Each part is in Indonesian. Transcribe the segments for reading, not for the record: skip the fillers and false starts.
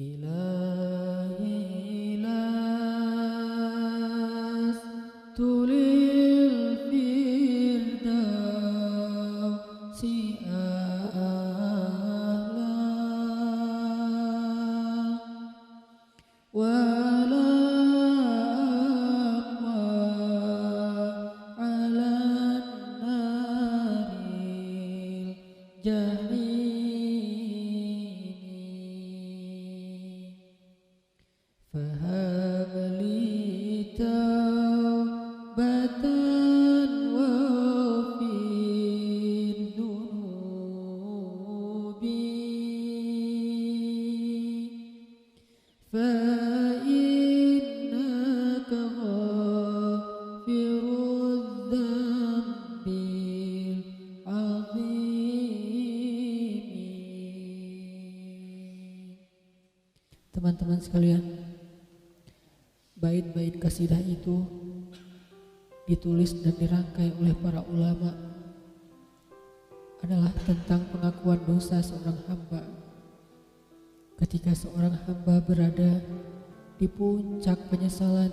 إلهي لست للفردوس أهلا ولا أقوى على النار الجحيم فهب لي توبة واغفر ذنوبي فإنك غافر الذنب العظيم. Teman-teman sekalian, bait-bait kasidah itu ditulis dan dirangkai oleh para ulama adalah tentang pengakuan dosa seorang hamba. Ketika seorang hamba berada di puncak penyesalan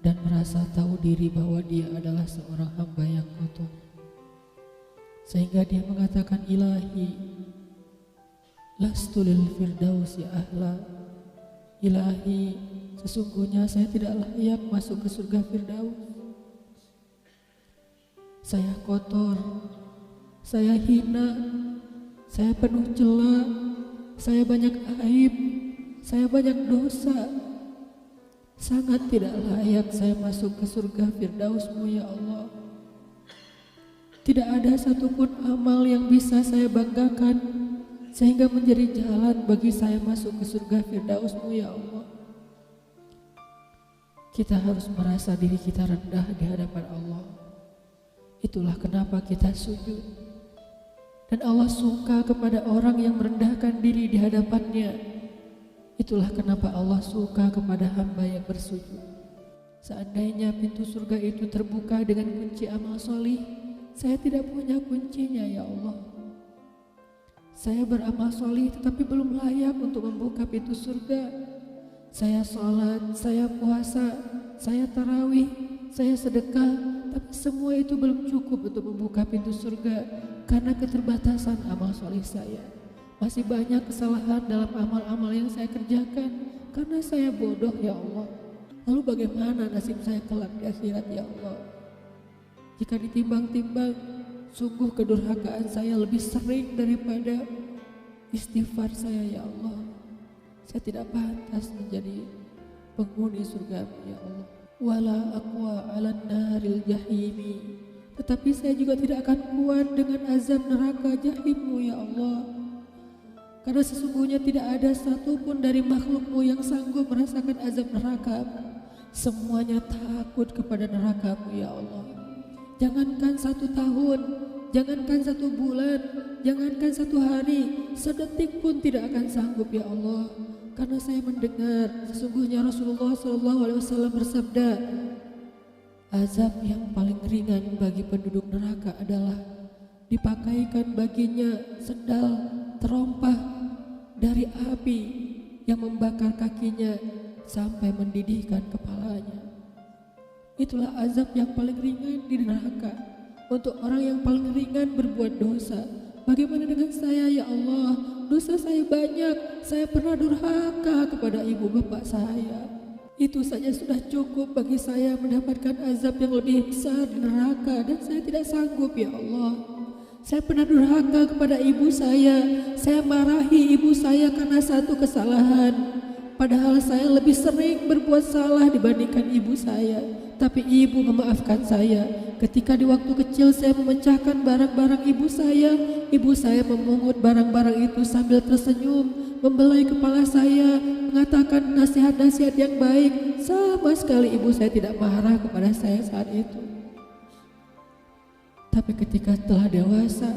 dan merasa tahu diri bahwa dia adalah seorang hamba yang kotor, sehingga dia mengatakan, Ilahi lastu lil firdausi ahla. Ilahi, sesungguhnya saya tidak layak masuk ke surga Firdaus. Saya kotor, saya hina, saya penuh cela, saya banyak aib, saya banyak dosa. Sangat tidak layak saya masuk ke surga Firdaus-Mu ya Allah. Tidak ada satupun amal yang bisa saya banggakan sehingga menjadi jalan bagi saya masuk ke surga Firdaus-Mu ya Allah. Kita harus merasa diri kita rendah di hadapan Allah. Itulah kenapa kita sujud. Dan Allah suka kepada orang yang merendahkan diri di hadapannya. Itulah kenapa Allah suka kepada hamba yang bersujud. Seandainya pintu surga itu terbuka dengan kunci amal solih, saya tidak punya kuncinya ya Allah. Saya beramal solih tetapi belum layak untuk membuka pintu surga. Saya sholat, saya puasa, saya tarawih, saya sedekah, tapi semua itu belum cukup untuk membuka pintu surga karena keterbatasan amal solih saya. Masih banyak kesalahan dalam amal-amal yang saya kerjakan karena saya bodoh ya Allah. Lalu bagaimana nasib saya kelak di akhirat ya Allah? Jika ditimbang-timbang, sungguh kedurhakaan saya lebih sering daripada istighfar saya ya Allah. Saya tidak pantas menjadi penghuni surga ya Allah. Wala aqwa 'alan naril jahimi. Tetapi saya juga tidak akan kuat dengan azab neraka jahim-Mu ya Allah. Karena sesungguhnya tidak ada satupun dari makhluk-Mu yang sanggup merasakan azab neraka. Semuanya takut kepada neraka-Mu ya Allah. Jangankan 1 tahun, jangankan 1 bulan, jangankan 1 hari, sedetik pun tidak akan sanggup ya Allah. Karena saya mendengar sesungguhnya Rasulullah SAW bersabda, azab yang paling ringan bagi penduduk neraka adalah dipakaikan baginya sendal terompah dari api yang membakar kakinya sampai mendidihkan kepalanya. Itulah azab yang paling ringan di neraka untuk orang yang paling ringan berbuat dosa. Bagaimana dengan saya ya Allah? Dosa saya banyak, saya pernah durhaka kepada ibu bapak saya. Itu saja sudah cukup bagi saya mendapatkan azab yang lebih besar di neraka, dan saya tidak sanggup ya Allah. Saya pernah durhaka kepada ibu saya marahi ibu saya karena satu kesalahan. Padahal saya lebih sering berbuat salah dibandingkan ibu saya. Tapi ibu memaafkan saya. Ketika di waktu kecil saya memecahkan barang-barang ibu saya memungut barang-barang itu sambil tersenyum, membelai kepala saya, mengatakan nasihat-nasihat yang baik. Sama sekali ibu saya tidak marah kepada saya saat itu. Tapi ketika telah dewasa,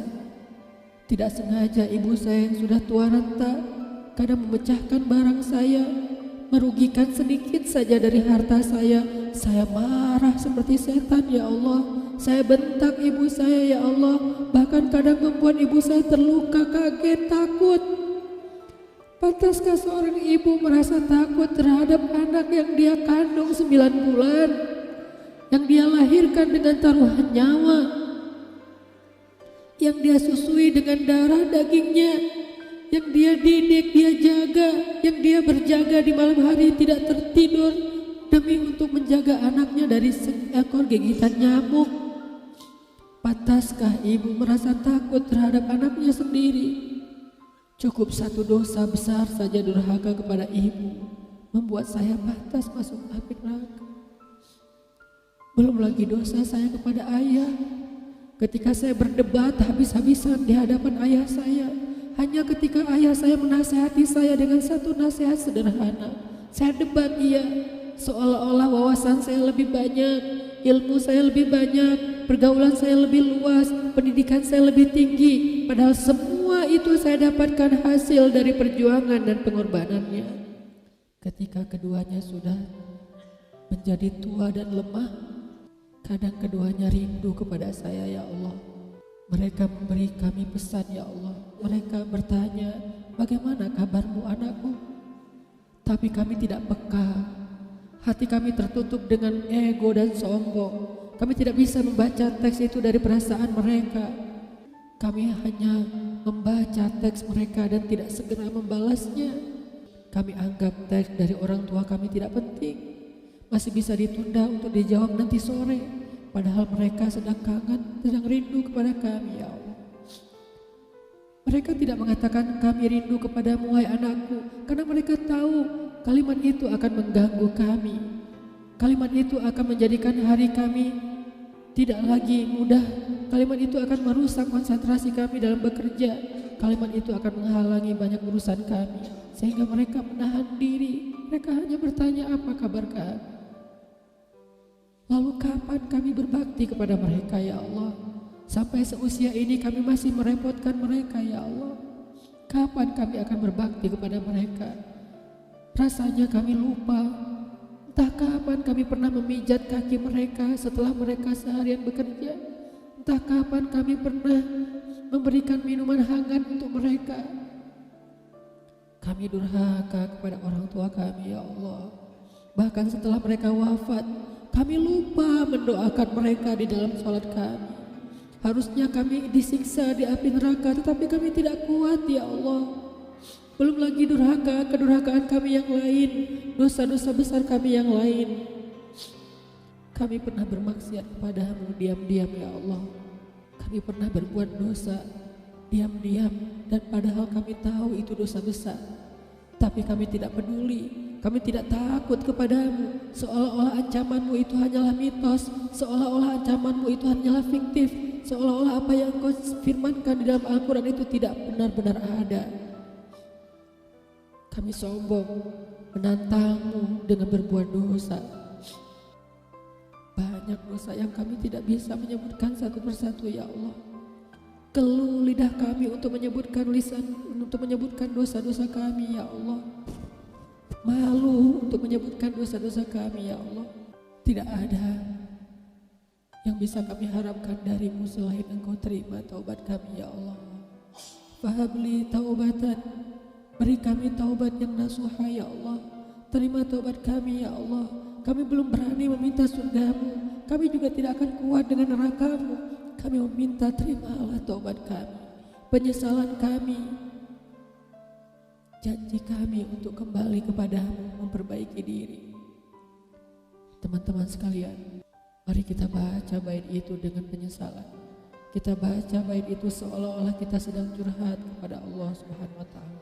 tidak sengaja ibu saya yang sudah tua renta kadang memecahkan barang saya, merugikan sedikit saja dari harta saya marah seperti setan ya Allah. Saya bentak ibu saya ya Allah, bahkan kadang membuat ibu saya terluka, kaget, takut. Pantaskah seorang ibu merasa takut terhadap anak yang dia kandung 9 bulan, yang dia lahirkan dengan taruhan nyawa, yang dia susui dengan darah dagingnya, yang dia didik, dia jaga, yang dia berjaga di malam hari tidak tertidur demi untuk menjaga anaknya dari seekor gigitan nyamuk? Pantaskah ibu merasa takut terhadap anaknya sendiri? Cukup satu dosa besar saja durhaka kepada ibu membuat saya pantas masuk api neraka. Belum lagi dosa saya kepada ayah. Ketika saya berdebat habis-habisan di hadapan ayah saya, hanya ketika ayah saya menasihati saya dengan satu nasihat sederhana, saya debat ia, seolah-olah wawasan saya lebih banyak, ilmu saya lebih banyak, pergaulan saya lebih luas, pendidikan saya lebih tinggi, padahal semua itu saya dapatkan hasil dari perjuangan dan pengorbanannya. Ketika keduanya sudah menjadi tua dan lemah, kadang keduanya rindu kepada saya, ya Allah. Mereka memberi kami pesan, ya Allah. Mereka bertanya, bagaimana kabarmu anakku? Tapi kami tidak peka. Hati kami tertutup dengan ego dan sombong. Kami tidak bisa membaca teks itu dari perasaan mereka. Kami hanya membaca teks mereka dan tidak segera membalasnya. Kami anggap teks dari orang tua kami tidak penting, masih bisa ditunda untuk dijawab nanti sore. Padahal mereka sedang kangen, sedang rindu kepada kami, ya Allah. Mereka tidak mengatakan kami rindu kepadamu wahai anakku, karena mereka tahu kalimat itu akan mengganggu kami. Kalimat itu akan menjadikan hari kami tidak lagi mudah. Kalimat itu akan merusak konsentrasi kami dalam bekerja. Kalimat itu akan menghalangi banyak urusan kami, sehingga mereka menahan diri. Mereka hanya bertanya, apa kabar kami? Lalu kapan kami berbakti kepada mereka, ya Allah? Sampai seusia ini kami masih merepotkan mereka, ya Allah. Kapan kami akan berbakti kepada mereka? Rasanya kami lupa. Entah kapan kami pernah memijat kaki mereka setelah mereka seharian bekerja. Entah kapan kami pernah memberikan minuman hangat untuk mereka. Kami durhaka kepada orang tua kami, ya Allah. Bahkan setelah mereka wafat, kami lupa mendoakan mereka di dalam sholat kami. Harusnya kami disiksa di api neraka, tetapi kami tidak kuat, ya Allah. Belum lagi kedurhakaan kami yang lain, dosa-dosa besar kami yang lain. Kami pernah bermaksiat kepadamu diam-diam, ya Allah. Kami pernah berbuat dosa diam-diam, dan padahal kami tahu itu dosa besar. Tapi kami tidak peduli. Kami tidak takut kepadamu, seolah-olah ancamanmu itu hanyalah mitos, seolah-olah ancamanmu itu hanyalah fiktif, seolah-olah apa yang kau firmankan di dalam Al-Quran itu tidak benar-benar ada. Kami sombong, menantangmu dengan berbuat dosa. Banyak dosa yang kami tidak bisa menyebutkan satu persatu, ya Allah. Keluh lidah kami untuk menyebutkan dosa-dosa kami, ya Allah. Malu untuk menyebutkan dosa-dosa kami, ya Allah. Tidak ada yang bisa kami harapkan darimu selain Engkau terima taubat kami, ya Allah. Fahabli taubatan, beri kami taubat yang nasuha, ya Allah. Terima taubat kami, ya Allah. Kami belum berani meminta surgamu, kami juga tidak akan kuat dengan nerakamu. Kami meminta terimalah taubat kami, penyesalan kami, janji kami untuk kembali kepadamu, memperbaiki diri. Teman-teman sekalian, mari kita baca bait itu dengan penyesalan. Kita baca bait itu seolah-olah kita sedang curhat kepada Allah Subhanahu wa taala.